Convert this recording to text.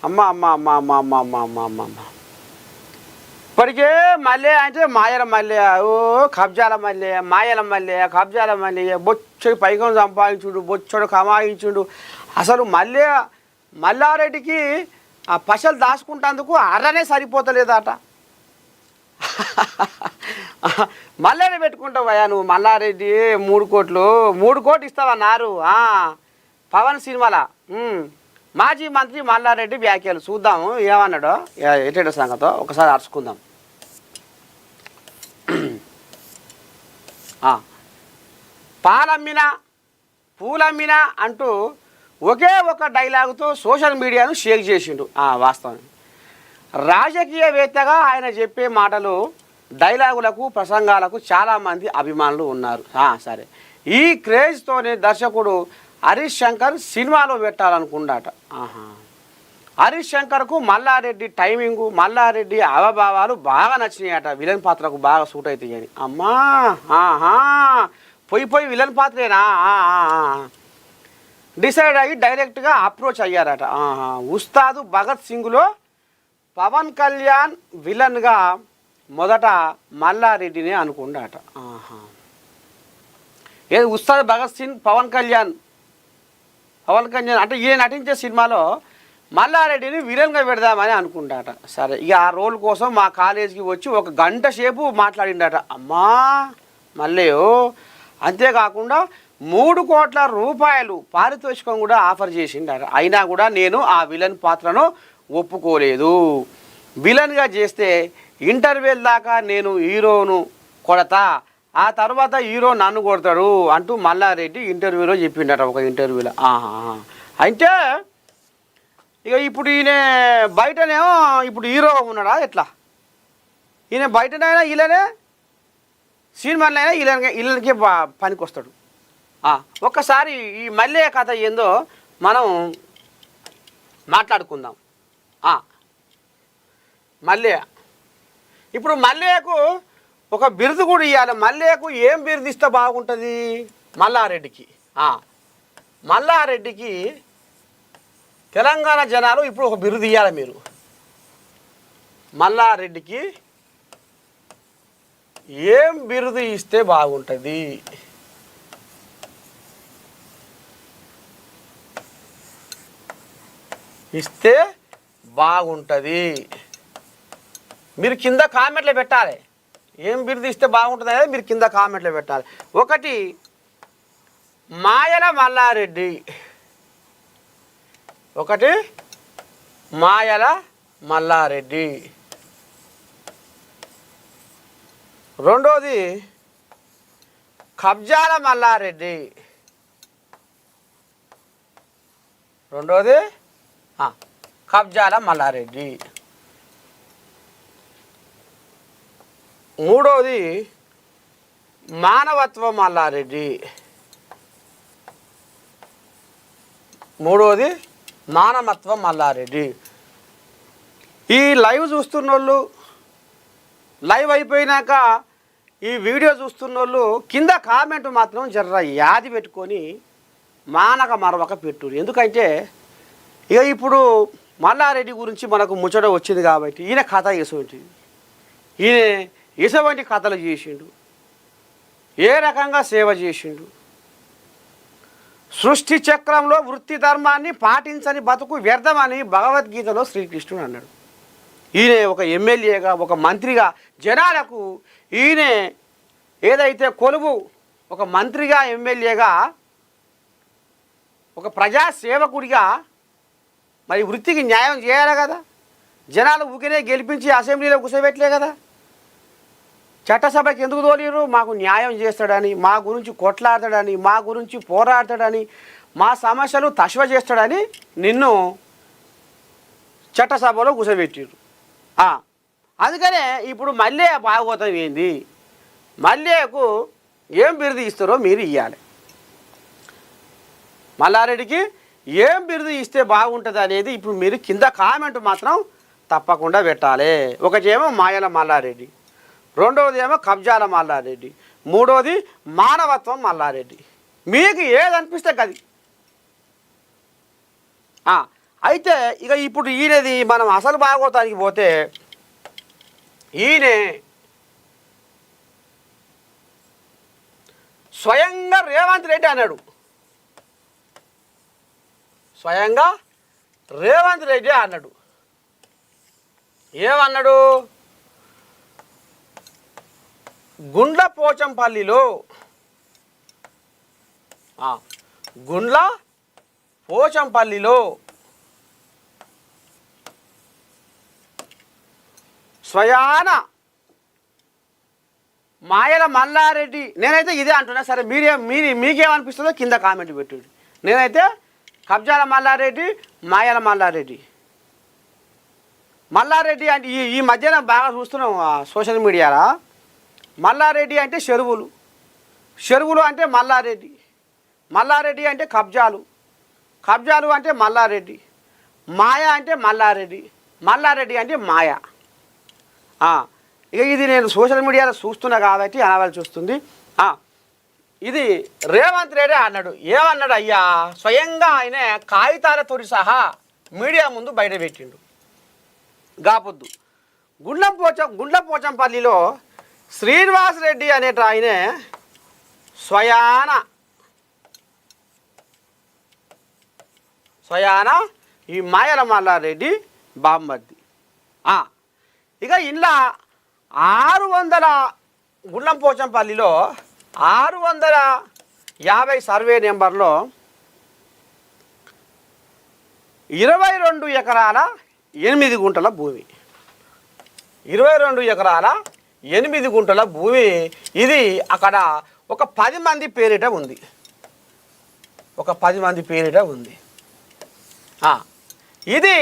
అమ్మ అమ్మ అమ్మ అమ్మ అమ్మ అమ్మ అమ్మ అమ్మ అమ్మ ఇప్పటికే మల్లె అంటే మాయల మల్లె, ఓ కబ్జాల మల్లె, మాయల మల్లె, కబ్జాల మల్లె, బొచ్చడు పైకం సంపాదించుడు, బొచ్చడు కమాయించుడు. అసలు మల్లారెడ్డికి ఆ పశలు దాచుకుంటేందుకు అర్రనే సరిపోతలేదట. మల్లెని పెట్టుకుంటావయ్యా నువ్వు. మల్లారెడ్డి 3 కోట్లు 3 కోట్లు ఇస్తావన్నారు పవన్ సినిమాల. మాజీ మంత్రి మల్లారెడ్డి వ్యాఖ్యలు చూద్దాము ఏమన్నాడో, ఎటేటో సంగతో ఒకసారి అరుచుకుందాం. పాలమ్మినా పూలమ్మినా అంటూ ఒకే ఒక డైలాగుతో సోషల్ మీడియాను షేక్ చేసిండు. వాస్తవం. రాజకీయవేత్తగా ఆయన చెప్పే మాటలు, డైలాగులకు, ప్రసంగాలకు చాలామంది అభిమానులు ఉన్నారు. సరే, ఈ క్రేజ్తోనే దర్శకుడు హరీష్ శంకర్ సినిమాలో పెట్టాలనుకున్నాడట. హరీష్ శంకర్కు మల్లారెడ్డి టైమింగు, మల్లారెడ్డి అవభావాలు బాగా నచ్చినాయట. విలన్ పాత్రకు బాగా సూట్ అవుతాయని. అమ్మా పోయి విలన్ పాత్రేనా డిసైడ్ అయ్యి డైరెక్ట్గా అప్రోచ్ అయ్యారట. ఉస్తాదు భగత్ సింగ్లో పవన్ కళ్యాణ్ విలన్గా మొదట మల్లారెడ్డినే అనుకున్నాడట. ఏది ఉస్తాద్ భగత్ సింగ్ పవన్ కళ్యాణ్ అంటే ఈయన నటించే సినిమాలో మల్లారెడ్డిని విలన్గా పెడదామని అనుకుంటాట. సరే, ఇక ఆ రోల్ కోసం మా కాలేజీకి వచ్చి 1 గంట సేపు మాట్లాడిండట. అమ్మా మళ్ళీయో. అంతేకాకుండా 3 కోట్ల రూపాయలు పారితోషికం కూడా ఆఫర్ చేసిండట. అయినా కూడా నేను ఆ విలన్ పాత్రను ఒప్పుకోలేదు. విలన్గా చేస్తే ఇంటర్వెల్ దాకా నేను హీరోను కొడతా, ఆ తర్వాత హీరో నన్ను కొడతాడు అంటూ మల్లారెడ్డి ఇంటర్వ్యూలో చెప్పిండట, ఒక ఇంటర్వ్యూలో. అంటే ఇక ఇప్పుడు ఈయన బయటనేమో ఇప్పుడు హీరోగా ఉన్నాడా ఎట్లా? ఈయన బయటనైనా ఇలానే, సినిమాలైనా ఇళ్ళకే పనికి వస్తాడు. ఒక్కసారి ఈ మల్లె కథ ఏందో మనం మాట్లాడుకుందాం. మల్లె ఇప్పుడు మల్లెకు ఒక బిరుదు కూడా ఇవ్వాలి. మల్లెకు ఏం బిరుదు ఇస్తే బాగుంటుంది? మల్లారెడ్డికి తెలంగాణ జనాలు ఇప్పుడు ఒక బిరుదు ఇవ్వాలి. మీరు మల్లారెడ్డికి ఏం బిరుదు ఇస్తే బాగుంటుంది? ఇస్తే బాగుంటుంది మీరు కింద కామెంట్లో పెట్టాలి. ఏం బిరుదు ఇస్తే బాగుంటుంది అనేది మీరు కింద కామెంట్లో పెట్టాలి. 1 మాయల మల్లారెడ్డి, 1 మాయల మల్లారెడ్డి, 2ది కబ్జాల మల్లారెడ్డి, 2ది కబ్జాల మల్లారెడ్డి, 3ది మానవత్వం మల్లారెడ్డి, 3ది మానవత్వం మల్లారెడ్డి. ఈ లైవ్ చూస్తున్న వాళ్ళు, లైవ్ అయిపోయినాక ఈ వీడియో చూస్తున్న వాళ్ళు కింద కామెంట్ మాత్రం జర్ర యాది పెట్టుకొని మానక మరవక పెట్టు. ఎందుకంటే ఇక ఇప్పుడు మల్లారెడ్డి గురించి మనకు ముచ్చట వచ్చింది కాబట్టి ఈయన కథ ఎటువంటి, ఈయన ఎటువంటి కథలు చేసిండు, ఏ రకంగా సేవ చేసిండు, సృష్టి చక్రంలో వృత్తి ధర్మాన్ని పాటించని బతుకు వ్యర్థమని భగవద్గీతలో శ్రీకృష్ణుడు అన్నాడు. ఈయన ఒక ఎమ్మెల్యేగా, ఒక మంత్రిగా జనాలకు ఈయన ఏదైతే కొలువు, ఒక మంత్రిగా, ఎమ్మెల్యేగా, ఒక ప్రజాసేవకుడిగా మరి వృత్తికి న్యాయం చేయాలి కదా. జనాలు ఊరికే గెలిపించి అసెంబ్లీలో కూర్చోబెట్టలే కదా. చట్టసభకి ఎందుకు తోలిరు? మాకు న్యాయం చేస్తాడని, మా గురించి కొట్లాడతాడని, మా గురించి పోరాడతాడని, మా సమస్యలు తశ్వ చేస్తాడని నిన్ను చట్టసభలో కూర్చోబెట్టిరు. అందుకనే ఇప్పుడు మల్లె భాగవతం ఏంది, మల్లెకు ఏం బిరుదు ఇస్తారో మీరు ఇవ్వాలి. మల్లారెడ్డికి ఏం బిరుదు ఇస్తే బాగుంటుంది అనేది ఇప్పుడు మీరు కింద కామెంట్ మాత్రం తప్పకుండా పెట్టాలి. 1 మాయల మల్లారెడ్డి, 2వది కబ్జాల మల్లారెడ్డి, 3వది మానవత్వం మల్లారెడ్డి. మీకు ఏది అనిపిస్తే అది. అయితే ఇక ఇప్పుడు ఈయనది మనం అసలు భాగవతానికి పోతే ఈయనే స్వయంగా రేవంత్ రెడ్డి అన్నాడు. స్వయంగా రేవంత్ రెడ్డి అన్నాడు. ఏమన్నాడు? గుండ్ల పోచంపల్లిలో గుండ్ల పోచంపల్లిలో స్వయాన మాయల మల్లారెడ్డి, నేనైతే ఇదే అంటున్నా, సరే మీకేమనిపిస్తుందో కింద కామెంట్ పెట్టండి. నేనైతే కబ్జాల మల్లారెడ్డి, మాయల మల్లారెడ్డి అంటే ఈ మధ్యన బాగా చూస్తున్నాం సోషల్ మీడియాలో. మల్లారెడ్డి అంటే చెరువులు అంటే మల్లారెడ్డి అంటే కబ్జాలు అంటే మల్లారెడ్డి, మాయ అంటే మల్లారెడ్డి అంటే మాయ. ఇక ఇది నేను సోషల్ మీడియాలో చూస్తున్నా కాబట్టి అనవలసి వస్తుంది. ఇది రేవంత్ రెడ్డి అన్నాడు. ఏమన్నాడు అయ్యా? స్వయంగా ఆయన కాగితాలతో సహా మీడియా ముందు బయట పెట్టిండు. గాపొద్దు గుండ్ల పోచంపల్లిలో శ్రీనివాస్ రెడ్డి అనేట ఆయనే స్వయాన ఈ మాయల మల్లారెడ్డి బామ్మర్ది. ఇక ఇలా 600 గుండ్లం పోచంపల్లిలో 650 సర్వే నెంబర్లో 22 ఎకరాల 8 గుంటల భూమి. 22 ఎకరాల 8 గుంటల భూమి. ఇది అక్కడ ఒక 10 మంది పేరిట ఉంది. ఇది